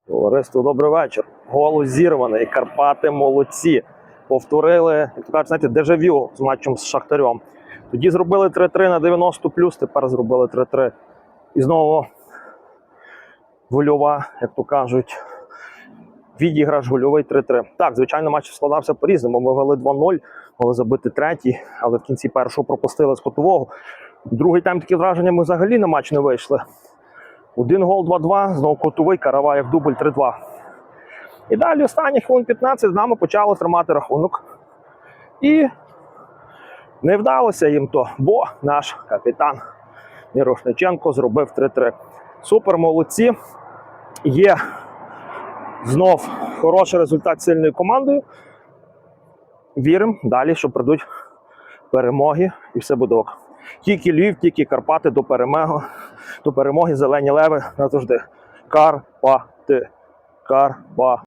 Товариство, добрий вечір. Гол зірваний. Карпати молодці. Повторили, як то кажуть, знаєте, дежавю з матчем з Шахтарем. Тоді зробили 3-3 на 90+, тепер зробили 3-3. І знову гольова, як то кажуть, відіграш гольовий 3-3. Так, звичайно, матч складався по-різному. Ми вели 2-0, могли забити третій, але в кінці першого пропустили з кутового. Другий тайм такі враження, ми взагалі на матч не вийшли. Один гол 2-2, знову кутовий, Караваєв дубль 3-2. І далі останні хвилин 15 з нами почали тримати рахунок. І не вдалося їм то, бо наш капітан Мірошниченко зробив 3-3. Супер, молодці. Є знов хороший результат з сильною командою. Віримо далі, що прийдуть перемоги і все буде ок. Тільки Львів, тільки Карпати до перемоги, зелені леви назавжди. Карпати. Карпати.